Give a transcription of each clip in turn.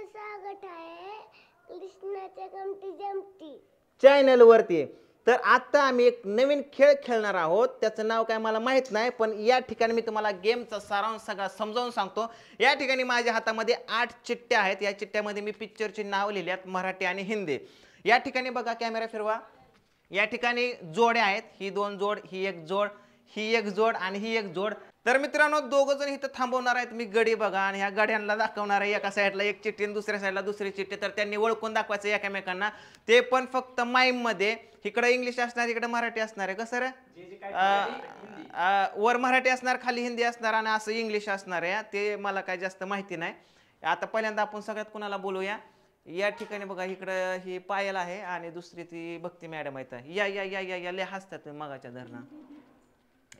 आपलं स्वागत आहे कृष्णाच्या गमती जमती चॅनल वरती. तर आता आम्ही एक नवीन खेळ खेळणार आहोत. त्याचं नाव काय मला माहित नाही, पण या ठिकाणी मी तुम्हाला गेमचा सारांश सगळा समजावून सांगतो. या ठिकाणी माझ्या हातामध्ये 8 चिठ्ठ्या आहेत. या चिठ्ठ्यामध्ये मी पिक्चरची नाव लिहिली आहेत, मराठी आणि हिंदी. या ठिकाणी बघा, कॅमेरा फिरवा. या ठिकाणी जोड्या आहेत, ही 2 जोड, ही 1 जोड, ही 1 जोड आणि ही 1 जोड. तर मित्रांनो, दोघं जण इथं थांबवणार आहेत. मी गडी बघा आणि ह्या गड्यांना दाखवणार आहे. एका साईडला एक चिठ्ठी आणि दुसऱ्या साईडला दुसरी चिठ्ठी. तर त्यांनी ओळखून दाखवायचं एकमेकांना. ते पण फक्त माईम मध्ये. इकडे इंग्लिश असणार, इकडे मराठी असणार आहे. कसं रे? वर मराठी असणार, खाली हिंदी असणार आणि असं इंग्लिश असणार आहे. ते मला काय जास्त माहिती नाही. आता पहिल्यांदा आपण सगळ्यात कुणाला बोलूया. या ठिकाणी बघा, इकडं ही पायल आहे आणि दुसरी ती भक्ती मॅडम आहेत. या या या या या लय हसतात मगाच्या धरणं.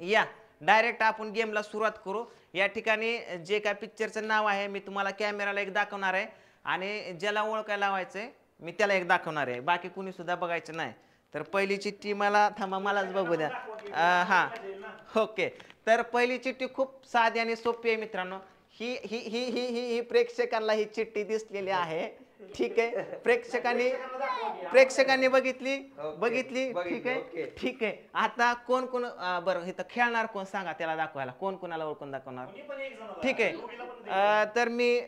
या डायरेक्ट आपण गेमला सुरुवात करू. या ठिकाणी जे काय पिक्चरचं नाव आहे मी तुम्हाला कॅमेराला एक दाखवणार आहे आणि ज्याला ओळखायला लावायचंय मी त्याला एक दाखवणार आहे. बाकी कुणी सुद्धा बघायचं नाही. तर पहिली चिठ्ठी मला थांबा, मलाच बघू द्या. हा ओके. तर पहिली चिठ्ठी खूप साधी आणि सोपी आहे मित्रांनो. ही ही ही ही ही ही प्रेक्षकांना ही चिठ्ठी दिसलेली आहे. ठीक आहे, प्रेक्षकांनी बघितली. ठीक आहे, ठीक आहे. आता कोण कोण बरं इथं खेळणार कोण सांगा, त्याला दाखवायला कोण कोणाला ओळखून दाखवणार. ठीक आहे, तर मी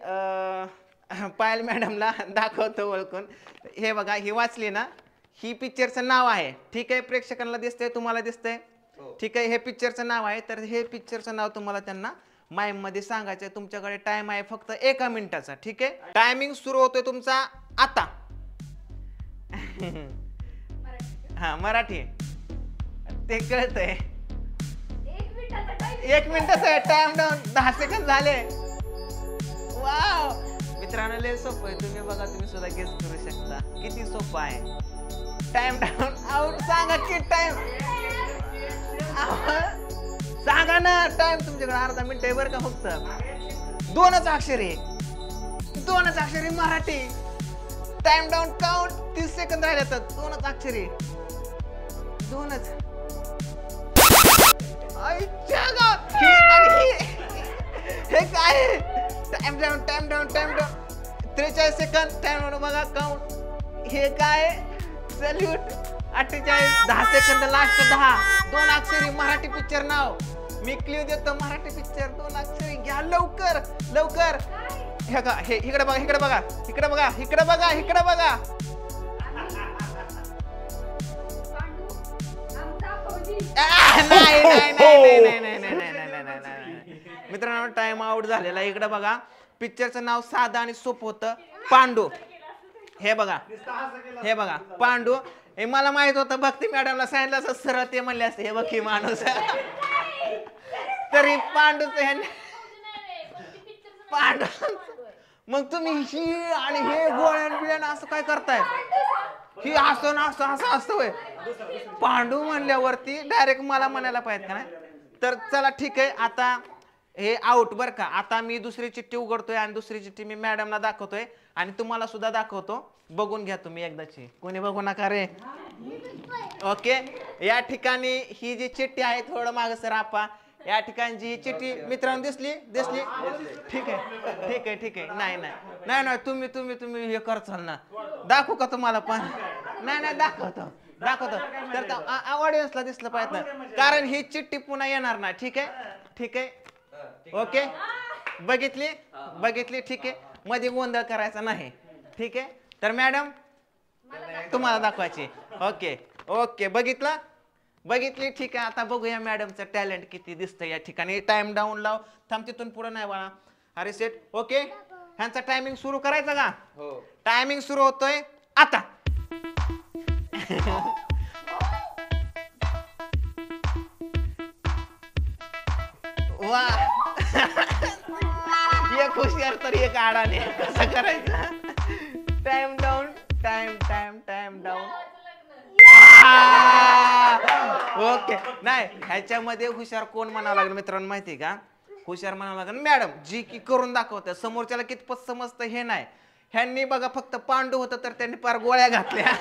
पायल मॅडमला दाखवतो ओळखून. हे बघा, ही वाचली ना, ही पिक्चरचं नाव आहे. ठीक आहे, प्रेक्षकांना दिसतंय, तुम्हाला दिसतंय. ठीक आहे, हे पिक्चरचं नाव आहे. तर हे पिक्चरचं नाव तुम्हाला त्यांना माईम मध्ये सांगायचं. तुमच्याकडे टाइम आहे फक्त 1 मिनिटाचा. ठीक आहे, टायमिंग सुरू होतोय तुमचा आता. हा मराठी ते कळतंय. 1 मिनिटाचा आहे टाइम डाऊन. 10 सेकंद झाले. वाव मित्रांनो, लय सोपं आहे. तुम्ही बघा, तुम्ही सुद्धा गेस करू शकता किती सोपं आहे. Time down out. सांगा की टाइम सांगा ना. टाइम तुमच्याकडे अर्धा मिनिट आहे बरं का. फक्त 2च अक्षरे, 2च अक्षरे Marathi. Time down count. 30 second राहिले तर 2च अक्षरे, 2च. हे काय? Time down time down time down. 43 second. Time down बघा काउंट. हे काय? सल्यूट. 48. 10 second last. 10. 2 अक्षरी मराठी पिक्चर नाव. मी क्ल्यू देतो, मराठी पिक्चर 2 अक्षरी. घ्या लवकर लवकर. हे का, हे इकडे बघा, इकडे बघा, इकडे बघा, इकडे बघा, इकडे बघा. नाही नाही नाही नाही नाही नाही नाही नाही मित्रांनो, टाइम आउट झालेला. इकडे बघा, पिक्चरचं नाव साधं आणि सोपं होतं, पांडू. हे बघा, हे बघा पांडू. हे मला माहित होतं, भक्ती मॅडमला सांगितलं असं सरळ ते म्हणले असते. हे बघ, ही माणूस तरी पांडूच पांडू. मग तुम्ही ही आणि हे गोळ्यान बिळ्यान असं काय करताय? ही असं ना असं असं असतं होय. पांडू म्हणल्यावरती डायरेक्ट मला म्हणायला पाहिजे का नाही. तर चला ठीक आहे, आता हे आउट बरं का. आता मी दुसरी चिठ्ठी उघडतोय आणि दुसरी चिठ्ठी मी मॅडमला दाखवतोय आणि तुम्हाला सुद्धा दाखवतो. बघून घ्या तुम्ही एकदाची. कोणी बघू नका रे. ओके, या ठिकाणी ही जी चिठ्ठी आहे, थोडं मागं सर आपा. या ठिकाणची ही चिठ्ठी मित्रांनो दिसली दिसली. ठीक आहे ठीक आहे ठीक आहे. नाही नाही नाही नाही तुम्ही तुम्ही तुम्ही हे करचाल ना. दाखवू का तुम्हाला पण? नाही नाही दाखवतो दाखवतो. तर ऑडियन्सला दिसलं पाहिजे ना, कारण ही चिठ्ठी पुन्हा येणार ना. ठीक आहे ठीक आहे. ओके, बघितली बघितली. ठीक आहे, मध्ये गोंधळ करायचा नाही. ठीक आहे, तर मॅडम तुम्हाला दाखवायची. ओके ओके, बघितलं बघितली. ठीक आहे, आता बघूया मॅडमचं टॅलेंट किती दिसतं या ठिकाणी. टाइम डाऊन लाव. थांब, तिथून पुढे नाही बाळा. अरे सेट. ओके, ह्यांचा टायमिंग सुरू करायचा का? हो, टायमिंग सुरू होतोय आता. वा एक हुशार तर एक आडाने. कसं करायचं? Time down time time time down. Okay, नाही ह्याच्यामध्ये हुशार कोण म्हणावं लागेल मित्रांनो माहिती का? हुशार म्हणावं लागेल मॅडम, जी की करून दाखवते. समोरच्याला कितपत समजतं हे नाही. ह्यांनी बघा फक्त पांडू होतं तर त्यांनी पार गोळ्या घातल्या.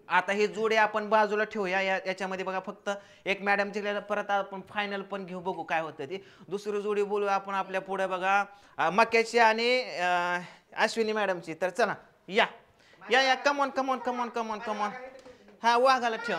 आता ही जोडी आपण बाजूला ठेवूया. याच्यामध्ये बघा फक्त एक मॅडम जिल्ह्याला. परत आपण फायनल पण घेऊ, बघू काय होतं ती. दुसरी जोडी बोलूया आपण आपल्या पुढे. बघा, मक्याची आणि अश्विनी मॅडमची. तर चला या या या, come on come on come on come on come on. हा वाघाला ठेव.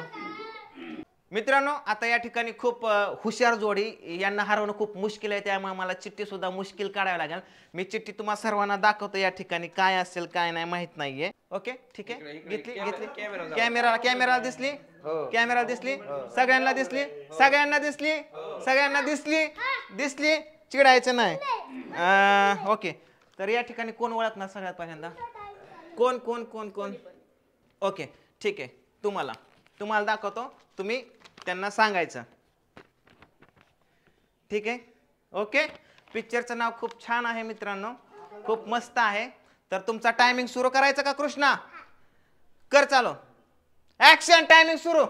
मित्रांनो आता या ठिकाणी खूप हुशार जोडी, यांना हरवणं खूप मुश्किल आहे, त्यामुळे मला चिठ्ठी सुद्धा मुश्किल काढावी लागेल. मी चिठ्ठी तुम्हाला सर्वांना दाखवतो या ठिकाणी काय असेल काय नाही माहित नाहीये. ओके ठीक आहे, घेतली घेतली. कॅमेरा दिसली, कॅमेरा दिसली, सगळ्यांना दिसली, सगळ्यांना दिसली, सगळ्यांना दिसली दिसली, चिडायचं नाही. ओके तर या ठिकाणी कोण ओळखणार सगळ्यात पहिल्यांदा? कोण कोण कोण कोण? ओके ठीक आहे, तुम्हाला दाखवतो, तुम्ही त्यांना सांगायचं. ठीक आहे ओके. पिक्चरचं नाव खूप छान आहे मित्रांनो, खूप मस्त आहे. तर तुमचा टायमिंग सुरू करायचा का कृष्णा? कर चालू. ऍक्शन, टायमिंग सुरू.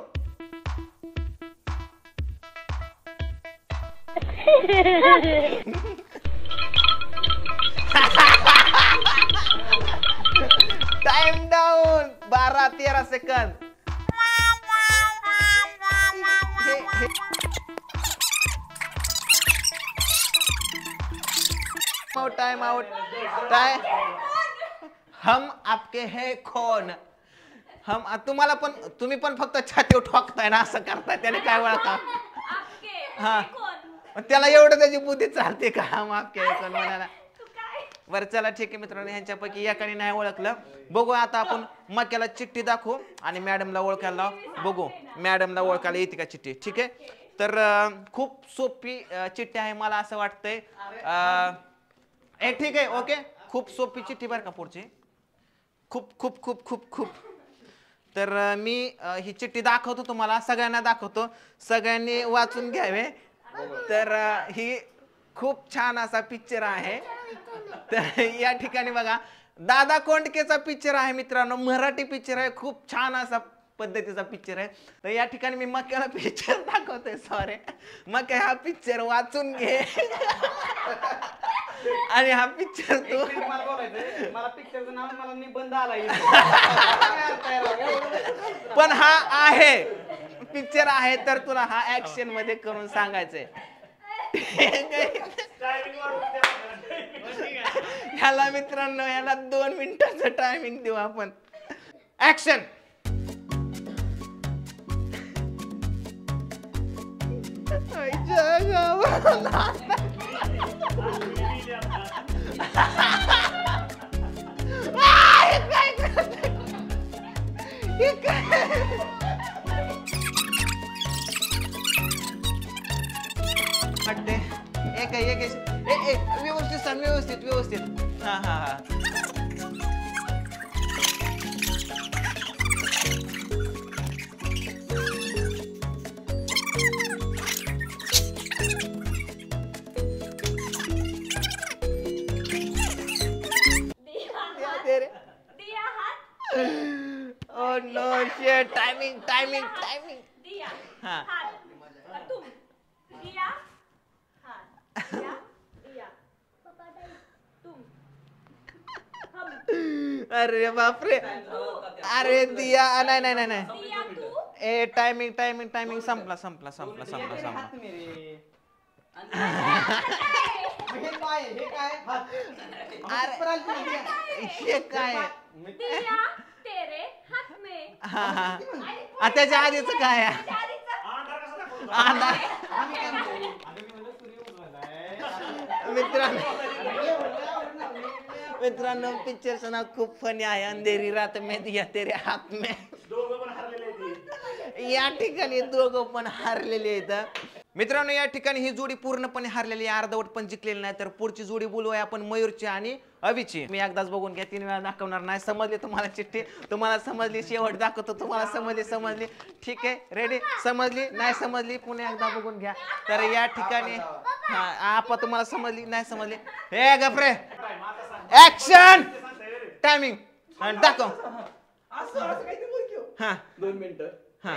Time down 12-13 second. Time out. Hum Aapke Hain कौन? हम तुम्हाला पण, तुम्ही पण फक्त छातीवर ठोकताय ना, असं करताय, त्याने काय ओळखा? हा त्याला एवढं त्याची बुद्धी चालते का हम आपके है कौन म्हणायला? बरं चला ठीक आहे मित्रांनो, ह्यांच्यापैकी एकाने नाही ओळखलं. बघू आता आपण मक्याला चिठ्ठी दाखवू आणि मॅडमला ओळखायला बघू, मॅडमला ओळखायला येते का चिठ्ठी. ठीक आहे तर खूप सोपी चिठ्ठी आहे मला असं वाटतंय. ठीक आहे ओके, खूप सोपी चिठ्ठी बरं का पुढची, खूप खूप खूप खूप खूप. तर मी ही चिठ्ठी दाखवतो तुम्हाला, सगळ्यांना दाखवतो, सगळ्यांनी वाचून घ्यावे. तर ही खूप छान असा पिक्चर आहे. तर या ठिकाणी बघा, दादा कोंडकेचा पिक्चर आहे मित्रांनो, मराठी पिक्चर आहे, खूप छान असा पद्धतीचा पिक्चर आहे. तर या ठिकाणी मी मक्याला पिक्चर दाखवतोय. सॉरी मक्या, हा पिक्चर वाचून घे आणि हा पिक्चर तू. मला पिक्चरचं नाव, मला निबंध आला. पण हा आहे पिक्चर आहे, तर तुला हा ऍक्शन मध्ये करून सांगायचंय. ह्याला मित्रांनो, याला 2 मिनिटाचं टायमिंग देऊ आपण. ऍक्शन. व्यवस्थित सांग, व्यवस्थित व्यवस्थित. हा हा हा. Oh no shit, timing. दिया हाँ. हाथ, तुम दिया हाथ, दिया तुम हम. अरे बापरे, अरे दिया नाही नाही नाही नाही. दिया तू. ए टायमिंग संपला. हे काय? दिया तेरे हाथ में. हा त्याच्या आधीच काय आहे? मित्रांनो पिक्चरचं नाव खूप फनी आहे, अंधेरी रात में दिया तेरे हाथ में. या ठिकाणी दोघं पण हारलेले आहेत मित्रांनो. या ठिकाणी ही जोडी पूर्णपणे हारलेली आहे, अर्धवट पण जिंकलेली नाही. तर पुढची जोडी बोलूया आपण मयूरची आणि अभिची. मी एकदाच बघून घ्या, 3 वेळा दाखवणार नाही. समजली तुम्हाला चिठ्ठी? तुम्हाला समजली? शेवट दाखवतो, तुम्हाला समजली? ठीक आहे रेडी? समजली नाही समजली पुन्हा एकदा बघून घ्या. तर या ठिकाणी आपा तुम्हाला समजली नाही समजली? हे गप्रे, ऍक्शन, टायमिंग दाखव. हा 2 मिनिटं. हा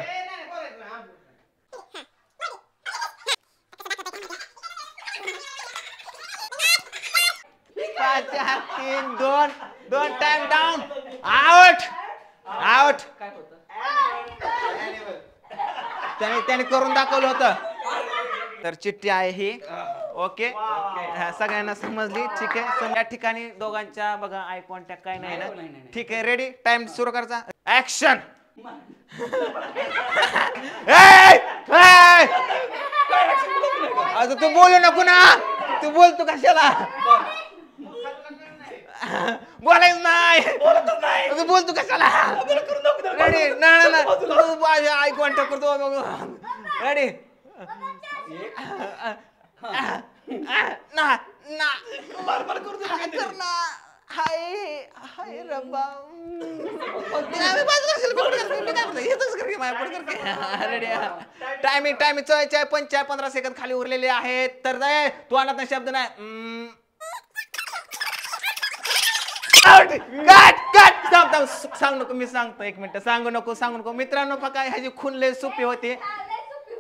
5 4 3 2 टाइम डाउन. आउट. त्याने करून दाखवलं होतं. तर चिठ्ठी आहे ही. ओके सगळ्यांना समजली ठीक आहे. या ठिकाणी दोघांच्या बघा आय कॉन्टॅक्ट काय नाही ना. ठीक आहे रेडी टाइम सुरू करायचा ऍक्शन. आता तू बोलू नको ना तू बोलतो कशाला बोलायच नाही तू बोलतो कशाला रेडी ना आय कॉन्टॅक्ट करतो रेडी ना ना हाय हाय रब्बा टायमिंग 15 सेकंद खाली उरलेले आहेत. तर तू आणत शब्द नाही सांग नको मी सांगतो 1 मिनिट सांगू नको मित्रांनो बघा ह्याची खून लय सोपी होती.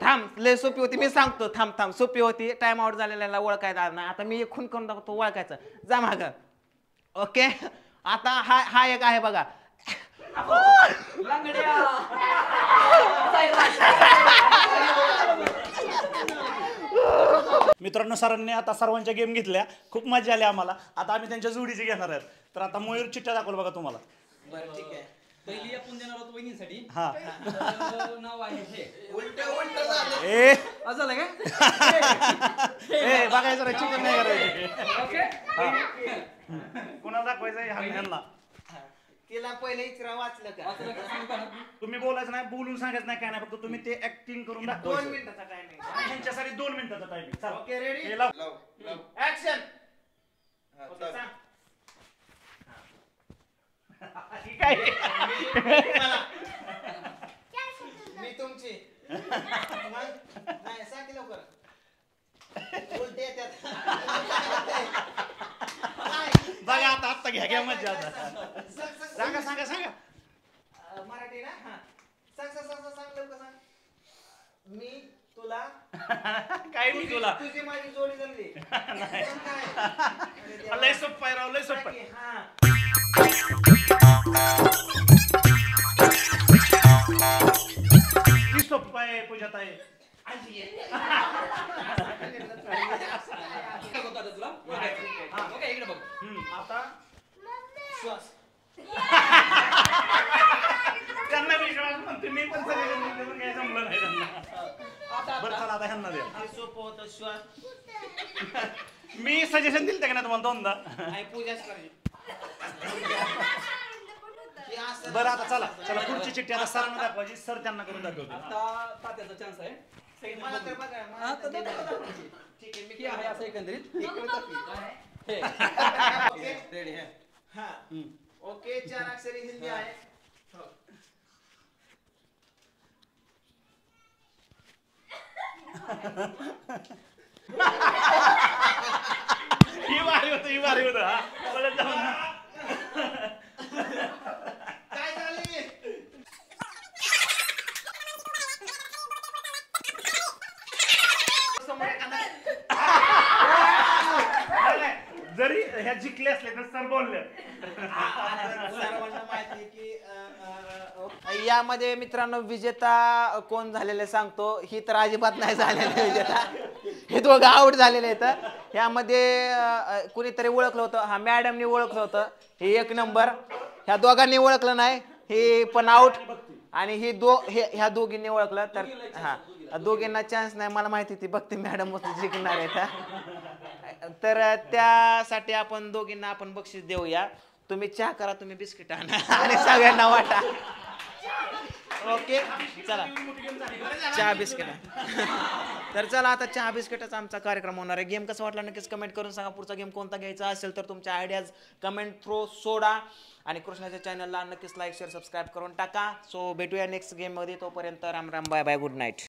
थांब लय सोपी होती मी सांगतो थांब सोपी होती. टाइम आउट झालेल्याला ओळखायचा नाही. आता मी एक खून करून दाखवतो ओळखायचं जा माग. ओके आता हा एक आहे बघा मित्रांनो सरांनी आता सर्वांच्या गेम घेतल्या खूप मजा आली आम्हाला. आता आम्ही त्यांच्या जोडीचे घेणार आहेत. तर आता मयूर चिठ्ठ्या दाखवलं बघा तुम्हाला. बरं ठीक आहे. पहिली आपण देणार आहोत वहिनीसाठी. हा नाव आहे हे उलट झालं ए झालं काय ए बघायचं रे चिकन नाही करायचं. ओके कुणाला दाखवायचं ह्यांना तिला पहिले इचरा वाचलं का तुम्ही बोलायचं नाही बोलून सांगायचं नाही काय नाही फक्त तुम्ही ते ऍक्टिंग करून 2 दाखवायचं. मिनिटाचा टायमिंग. ह्यांच्यासाठी 2 मिनिटाचा टायमिंग. चला ओके रेडी हे लाव. ऍक्शन. काय मी तुमची नाही सांग लवकर उलटे येतात बघा आता घ्या मजा आता सांगा मराठी ना हा सांग लवकर सांग. मी तुला काय मी तुला तुझी माझी जोडी जमली लय सोप्पा आहे राव लय सोप्पा. हा ती सोप्पा आहे पूजात आहे. इकडे बघ. आता श्वास त्यांना विश्वास म्हणते मी पण सगळे काय जमलं नाही त्यांना. बरं चला आता ह्यांना द्या. हे सोपं होतं श्वास. मी सजेशन दिलं का नाही तुम्हाला दोनदा. आणि पूजाच करायची. हे असं बरं आता चला पुढची चिठ्ठी आता सरांना दाखवायची. सर त्यांना करून दाखवते. आता तात्याचा चान्स आहे. मला तर बघा हा, तर मला दाखवा. ठीक आहे मी की आहे असं एकंदरीत हे. ओके रेडी आहे हा ओके 4 अक्षरी हिंदी आहे. हो. ही वारी होतं हा. परत जाऊन. काय झालं हे? समोर एखादा नाही, जरी ह्या जिंकले असले तर सर बोलले. सर्वांना माहिती की यामध्ये मित्रांनो विजेता कोण झालेले सांगतो. ही तर अजिबात नाही झालेले विजेता. हे दोघं आउट झालेले आहेत. यामध्ये कुणीतरी ओळखलं होतं. हा मॅडमनी ओळखलं होतं. हे 1 नंबर. ह्या दोघांनी ओळखलं नाही. हे पण आउट. आणि ह्या दोघींनी ओळखलं तर हा दोघींना चान्स नाही. मला माहिती ती बघते मॅडम जिंकणार आहेत. तर त्यासाठी आपण दोघींना आपण बक्षीस देऊया. तुम्ही चहा करा तुम्ही बिस्किट आणा आणि सगळ्यांना वाटा. ओके चला चहा बिस्किट. तर चला आता चहा बिस्किटाचा आमचा कार्यक्रम होणार आहे. गेम कसा वाटला नक्कीच कमेंट करून सांगा. पुढचा गेम कोणता घ्यायचा असेल तर तुमच्या आयडियाज कमेंट थ्रू सोडा. आणि कृष्णाच्या चॅनलला नक्कीच लाईक शेअर सबस्क्राईब करून टाका. सो भेटूया नेक्स्ट गेम मध्ये. तोपर्यंत Ram Ram bye bye good night.